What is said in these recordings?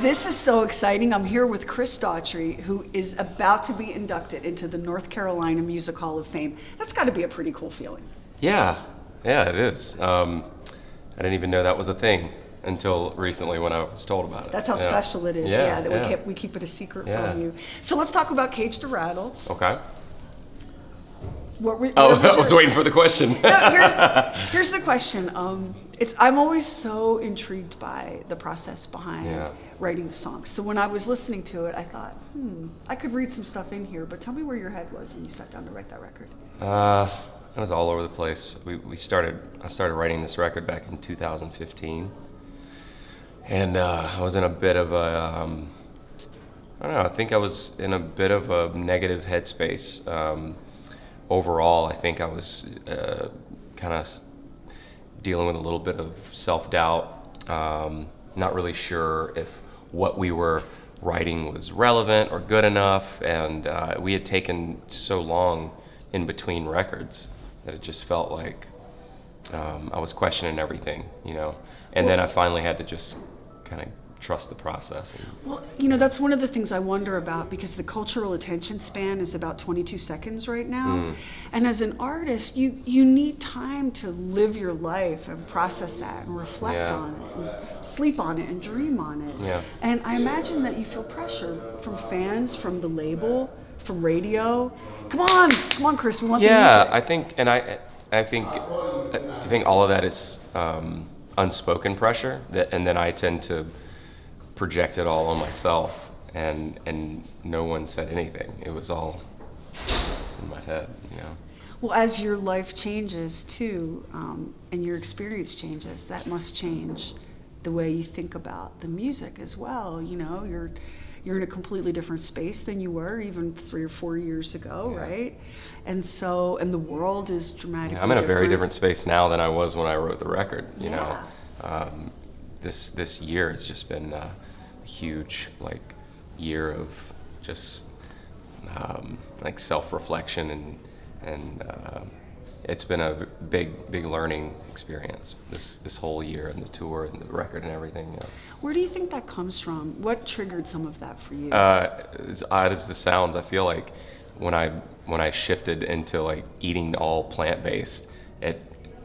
This is so exciting. I'm here with Chris Daughtry, who is about to be inducted into the North Carolina Music Hall of Fame. That's got to be a pretty cool feeling. Yeah, it is. I didn't even know that was a thing until recently when I was told about it. That's how special it is. We keep it a secret from you. So let's talk about Cage To Rattle. Okay. I was waiting for the question. No, here's the question. I'm always so intrigued by the process behind writing the songs. So when I was listening to it, I thought, I could read some stuff in here, but tell me where your head was when you sat down to write that record. It was all over the place. I started writing this record back in 2015, and I was in a bit of a, I don't know, I think I was in a bit of a negative headspace. Overall, I think I was kind of dealing with a little bit of self-doubt, not really sure if what we were writing was relevant or good enough, and we had taken so long in between records that it just felt like I was questioning everything, and then I finally had to just kind of trust the process. Well, that's one of the things I wonder about, because the cultural attention span is about 22 seconds right now. And as an artist, you need time to live your life and process that and reflect on it and sleep on it and dream on it. Yeah. And I imagine that you feel pressure from fans, from the label, from radio. Come on, Chris, we want the music. I think all of that is unspoken pressure, and then I tend to project it all on myself, and no one said anything. It was all in my head, Well, as your life changes too, and your experience changes, that must change the way you think about the music as well. You're in a completely different space than you were even 3 or 4 years ago, right? And the world is dramatically I'm in a very different space now than I was when I wrote the record. This year has just been a huge year of just self-reflection, and it's been a big learning experience this whole year, and the tour and the record and everything. Where do you think that comes from? What triggered some of that for you? As odd as this sounds, I feel like when I shifted into eating all plant-based, I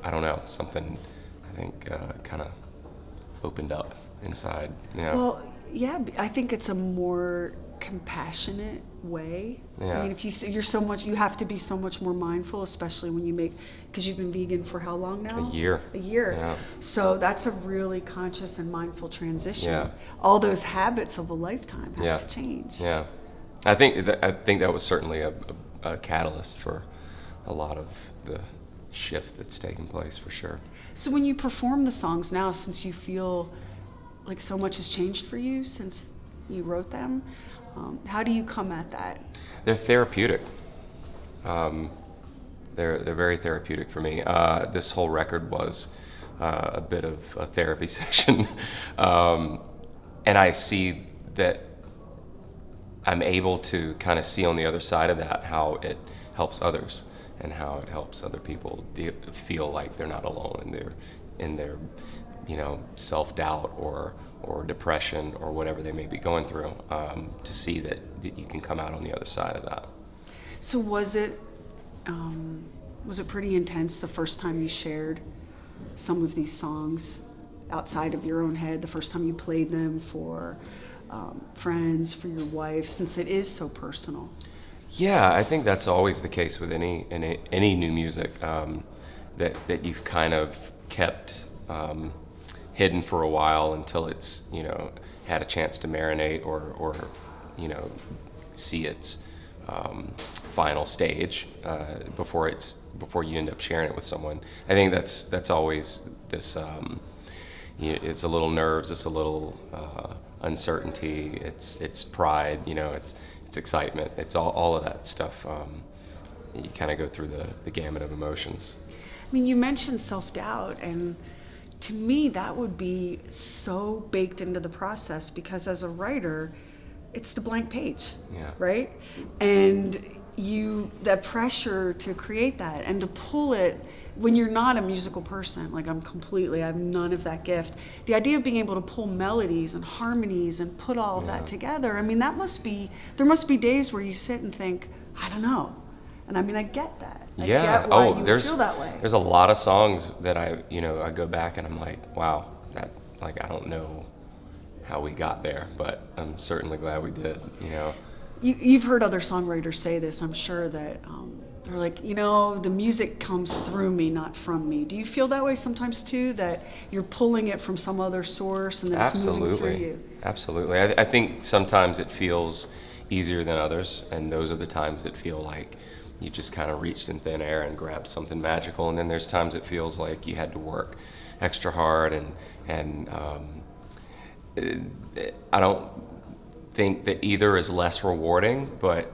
don't know, something I think kind of opened up inside. Well, yeah, I think it's a more compassionate way. Yeah. I mean, if you have to be so much more mindful, especially when you because you've been vegan for how long now? A year. Yeah. So that's a really conscious and mindful transition. Yeah. All those habits of a lifetime have to change. Yeah. I think that was certainly a catalyst for a lot of the shift that's taken place, for sure. So when you perform the songs now, since you feel like so much has changed for you since you wrote them, how do you come at that? They're therapeutic. They're very therapeutic for me. This whole record was a bit of a therapy session, and I see that I'm able to kind of see on the other side of that how it helps others, and how it helps other people feel like they're not alone in their self-doubt or depression or whatever they may be going through, to see that you can come out on the other side of that. So was it pretty intense the first time you shared some of these songs outside of your own head, the first time you played them for friends, for your wife, since it is so personal? Yeah, I think that's always the case with any new music, that you've kind of kept hidden for a while until it's had a chance to marinate or see its final stage before you end up sharing it with someone. I think that's always this. It's a little nerves, it's a little uncertainty, it's pride, it's excitement, it's all of that stuff. You kind of go through the gamut of emotions. I mean, you mentioned self-doubt, and to me that would be so baked into the process, because as a writer, it's the blank page, right? And that pressure to create that and to pull it when you're not a musical person, like I have none of that gift. The idea of being able to pull melodies and harmonies and put all of that together, I mean, there must be days where you sit and think, I don't know. And I mean, I get that. I get why you would feel that way. There's a lot of songs that I go back and I'm like, wow, I don't know how we got there, but I'm certainly glad we did, You've heard other songwriters say this, I'm sure, that they're like, the music comes through me, not from me. Do you feel that way sometimes too, that you're pulling it from some other source and then it's moving through you? Absolutely. I think sometimes it feels easier than others, and those are the times that feel like you just kind of reached in thin air and grabbed something magical, and then there's times it feels like you had to work extra hard, and I don't think that either is less rewarding, but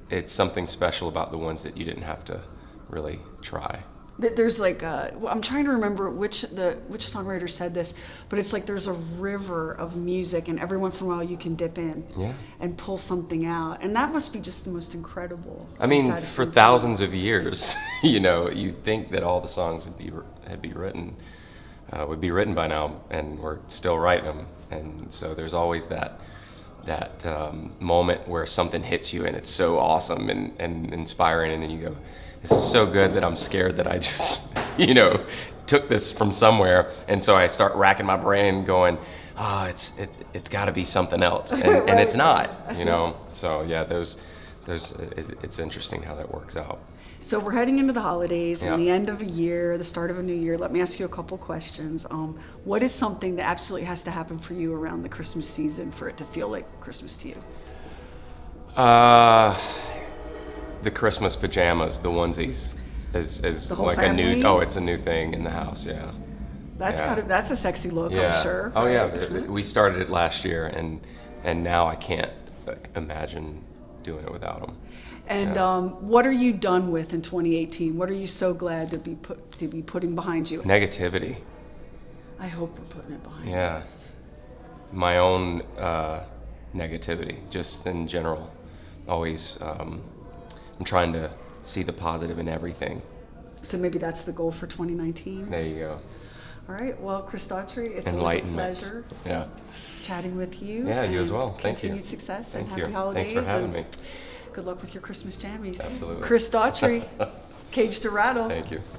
it's something special about the ones that you didn't have to really try. There's like I'm trying to remember which songwriter said this, but it's like there's a river of music, and every once in a while you can dip in and pull something out, and that must be just the most incredible. I mean, for thousands of years, you'd think that all the songs would be written by now, and we're still writing them, and so there's always that moment where something hits you and it's so awesome and inspiring, and then you go, this is so good that I'm scared that I just took this from somewhere, and so I start racking my brain going, it's got to be something else, and it's not, so yeah, it's interesting how that works out. So we're heading into the holidays and the end of a year, the start of a new year. Let me ask you a couple questions. What is something that absolutely has to happen for you around the Christmas season for it to feel like Christmas to you? The Christmas pajamas, the onesies, is the whole like family? it's a new thing in the house. Yeah. That's a sexy look, I'm sure. Oh yeah, we started it last year, and now I can't imagine doing it without them. And what are you done with in 2018? What are you so glad to be putting behind you? Negativity. I hope we're putting it behind us. My own negativity, just in general. Always, I'm trying to see the positive in everything. So maybe that's the goal for 2019? There you go. All right. Well, Chris Daughtry, it's always a pleasure chatting with you. Yeah, you as well. Thank you. Continued success and Thank you. happy holidays. Thanks for having me. Good luck with your Christmas jammies. Absolutely. Chris Daughtry, Cage to Rattle. Thank you.